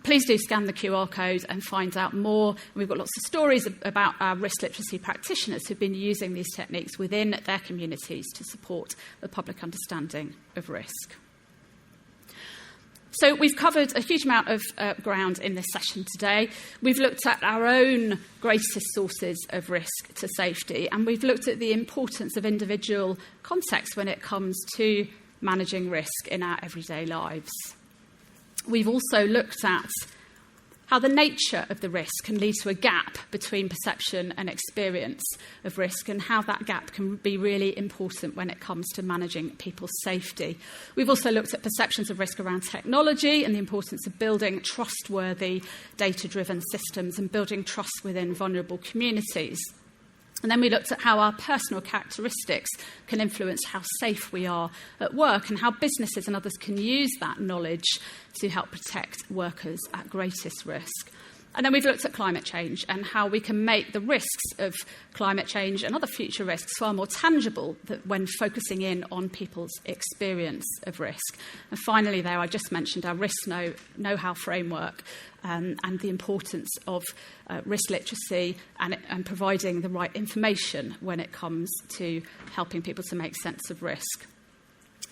please do scan the QR code and find out more. And we've got lots of stories about our risk literacy practitioners who've been using these techniques within their communities to support the public understanding of risk. So we've covered a huge amount of ground in this session today. We've looked at our own greatest sources of risk to safety, and we've looked at the importance of individual context when it comes to managing risk in our everyday lives. We've also looked at how the nature of the risk can lead to a gap between perception and experience of risk, and how that gap can be really important when it comes to managing people's safety. We've also looked at perceptions of risk around technology and the importance of building trustworthy, data-driven systems and building trust within vulnerable communities. And then we looked at how our personal characteristics can influence how safe we are at work, and how businesses and others can use that knowledge to help protect workers at greatest risk. And then we've looked at climate change and how we can make the risks of climate change and other future risks far more tangible when focusing in on people's experience of risk. And finally, there, I just mentioned our risk know-how framework and the importance of risk literacy and providing the right information when it comes to helping people to make sense of risk.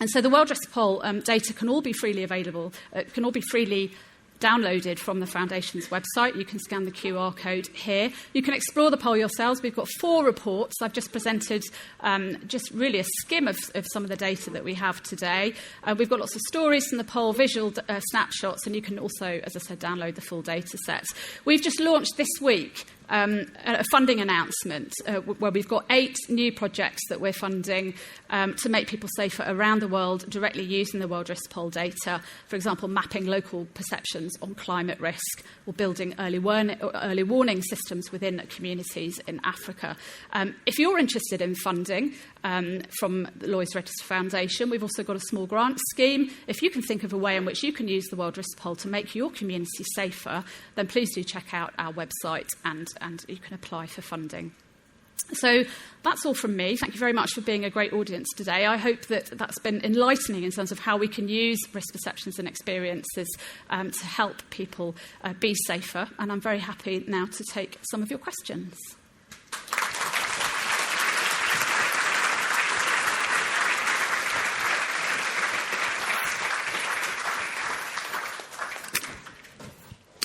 And so the World Risk Poll data can all be freely available, can all be freely downloaded from the Foundation's website. You can scan the QR code here. You can explore the poll yourselves. We've got 4 reports. I've just presented just really a skim of some of the data that we have today. We've got lots of stories from the poll, visual snapshots, and you can also, as I said, download the full data set. We've just launched this week a funding announcement where we've got 8 new projects that we're funding to make people safer around the world, directly using the World Risk Poll data. For example, mapping local perceptions on climate risk, or building early warning systems within communities in Africa. If you're interested in funding from the Lloyd's Register Foundation, we've also got a small grant scheme. If you can think of a way in which you can use the World Risk Poll to make your community safer, then please do check out our website and you can apply for funding. So that's all from me. Thank you very much for being a great audience today. I hope that that's been enlightening in terms of how we can use risk perceptions and experiences to help people be safer. And I'm very happy now to take some of your questions.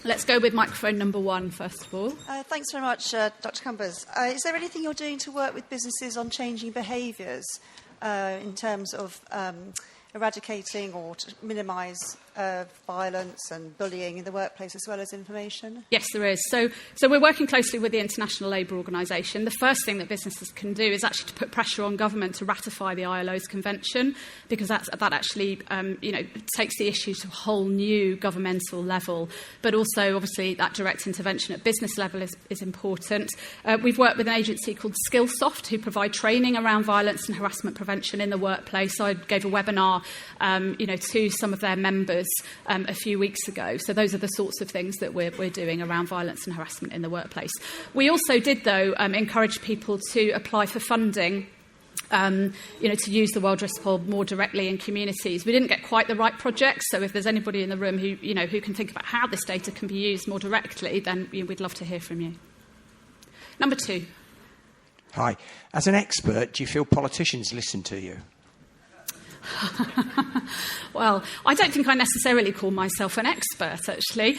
Let's go with microphone number 1, first of all. Thanks very much, Dr. Cumbers. Is there anything you're doing to work with businesses on changing behaviours in terms of eradicating or to minimise violence and bullying in the workplace, as well as information? Yes, there is. So we're working closely with the International Labour Organisation. The first thing that businesses can do is actually to put pressure on government to ratify the ILO's convention, because that actually takes the issue to a whole new governmental level. But also, obviously, that direct intervention at business level is important. We've worked with an agency called Skillsoft, who provide training around violence and harassment prevention in the workplace. I gave a webinar to some of their members a few weeks ago. So those are the sorts of things that we're doing around violence and harassment in the workplace. We also did, though, encourage people to apply for funding, to use the World Risk Poll more directly in communities. We didn't get quite the right projects, so if there's anybody in the room who can think about how this data can be used more directly, then we'd love to hear from you. Number 2. Hi. As an expert, do you feel politicians listen to you? Well, I don't think I necessarily call myself an expert, actually.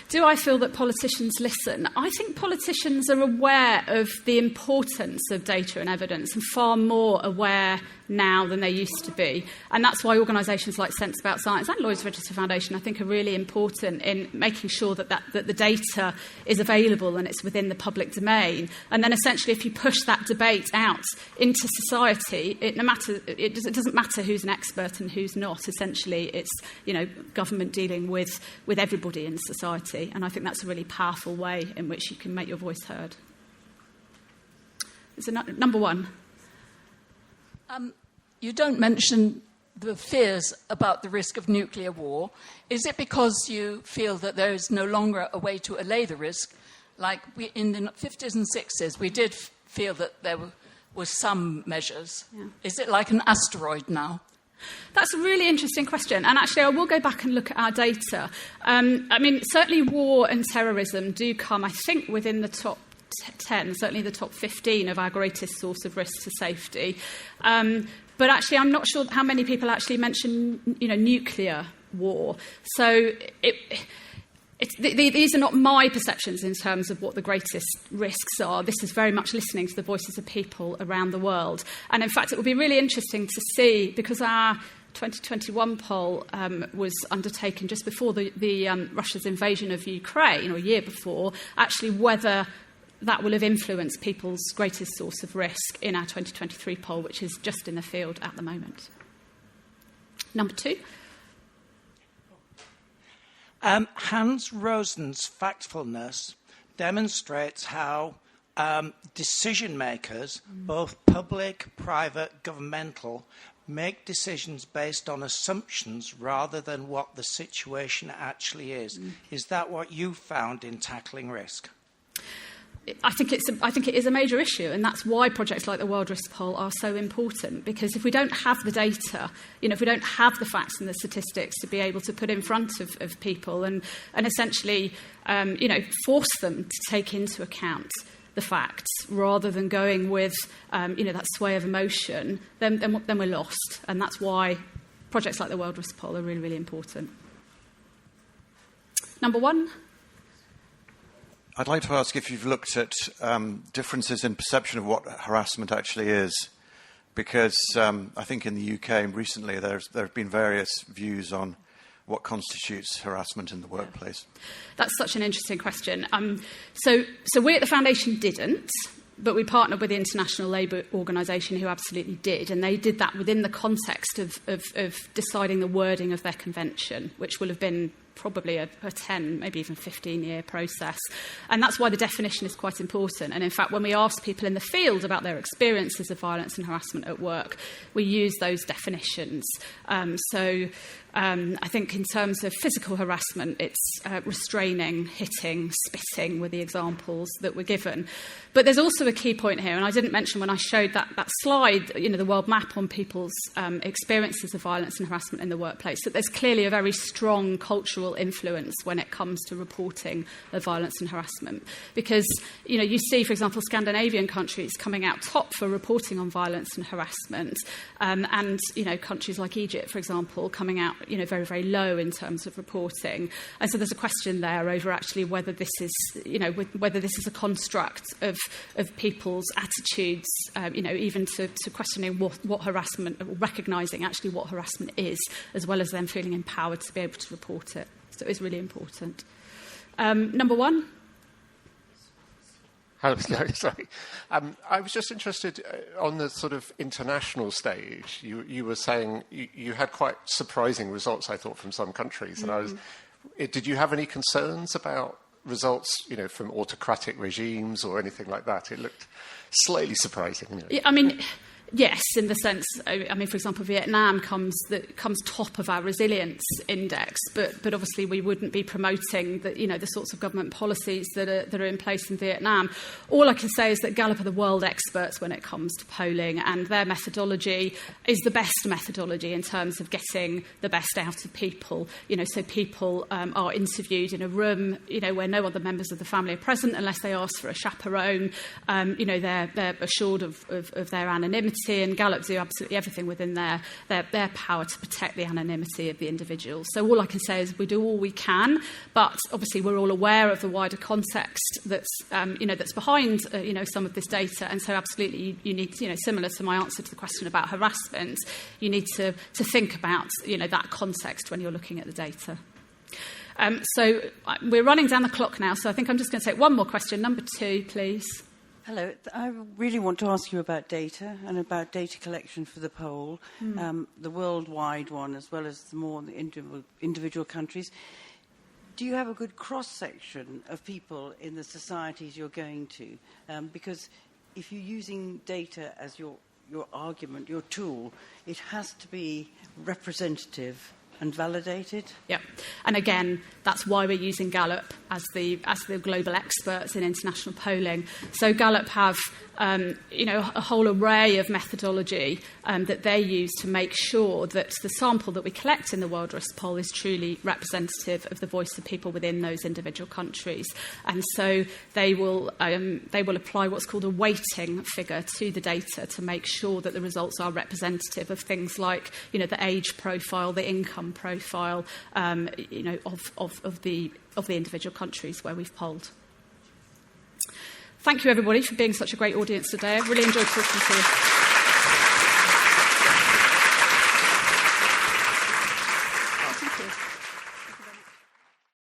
Do I feel that politicians listen? I think politicians are aware of the importance of data and evidence, and far more aware now than they used to be. And that's why organisations like Sense About Science and Lloyd's Register Foundation, I think, are really important in making sure that the data is available and it's within the public domain. And then essentially, if you push that debate out into society, it doesn't matter who's an expert and who's not. Essentially, it's government dealing with everybody in society. And I think that's a really powerful way in which you can make your voice heard. So number 1. You don't mention the fears about the risk of nuclear war. Is it because you feel that there is no longer a way to allay the risk? Like in the 50s and 60s, we did feel that there were some measures. Yeah. Is it like an asteroid now? That's a really interesting question. And actually, I will go back and look at our data. Certainly war and terrorism do come, I think, within the top 10, certainly the top 15 of our greatest source of risk to safety. But actually, I'm not sure how many people actually mention, nuclear war. So these are not my perceptions in terms of what the greatest risks are. This is very much listening to the voices of people around the world. And in fact, it will be really interesting to see, because our 2021 poll was undertaken just before the Russia's invasion of Ukraine, or a year before, actually whether that will have influenced people's greatest source of risk in our 2023 poll, which is just in the field at the moment. Number 2. Hans Rosen's factfulness demonstrates how decision makers, both public, private, governmental, make decisions based on assumptions rather than what the situation actually is. Is that what you found in tackling risk? I think it is a major issue, and that's why projects like the World Risk Poll are so important, because if we don't have the data, if we don't have the facts and the statistics to be able to put in front of people and essentially, force them to take into account the facts rather than going with, that sway of emotion, then we're lost. And that's why projects like the World Risk Poll are really, really important. Number 1. I'd like to ask if you've looked at differences in perception of what harassment actually is, because I think in the UK recently there have been various views on what constitutes harassment in the workplace. That's such an interesting question. So we at the Foundation didn't, but we partnered with the International Labour Organisation, who absolutely did, and they did that within the context of deciding the wording of their convention, which will have been probably a 10, maybe even 15-year process. And that's why the definition is quite important. And in fact, when we asked people in the field about their experiences of violence and harassment at work, we use those definitions. I think in terms of physical harassment, it's restraining, hitting, spitting were the examples that were given. But there's also a key point here, and I didn't mention when I showed that slide, the world map on people's experiences of violence and harassment in the workplace, that there's clearly a very strong cultural influence when it comes to reporting of violence and harassment. Because, you see, for example, Scandinavian countries coming out top for reporting on violence and harassment, and, countries like Egypt, for example, coming out very, very low in terms of reporting. And so there's a question there over actually whether this is, whether this is a construct of people's attitudes, even to questioning what harassment, or recognising actually what harassment is, as well as them feeling empowered to be able to report it. So it's really important. Number 1. Sorry. I was just interested on the sort of international stage. You were saying you had quite surprising results, I thought, from some countries. And did you have any concerns about results, from autocratic regimes or anything like that? It looked slightly surprising. Yes, in the sense, for example, Vietnam comes top of our resilience index, but obviously we wouldn't be promoting the sorts of government policies that are in place in Vietnam. All I can say is that Gallup are the world experts when it comes to polling, and their methodology is the best methodology in terms of getting the best out of people. So people are interviewed in a room, where no other members of the family are present unless they ask for a chaperone. They're assured of their anonymity. And Gallup do absolutely everything within their power to protect the anonymity of the individual. So all I can say is we do all we can, but obviously we're all aware of the wider context that's behind some of this data. And so absolutely you need, similar to my answer to the question about harassment, you need to think about that context when you're looking at the data. So we're running down the clock now, so I think I'm just going to take one more question. Number 2, please. Hello. I really want to ask you about data and about data collection for the poll, the worldwide one as well as the more individual countries. Do you have a good cross-section of people in the societies you're going to? Because if you're using data as your argument, your tool, it has to be representative and validated. Yeah, and again, that's why we're using Gallup as the global experts in international polling. So Gallup have a whole array of methodology that they use to make sure that the sample that we collect in the World Risk Poll is truly representative of the voice of people within those individual countries. And so they will apply what's called a weighting figure to the data to make sure that the results are representative of things like the age profile, the income profile, of the individual countries where we've polled. Thank you, everybody, for being such a great audience today. I really enjoyed talking to you.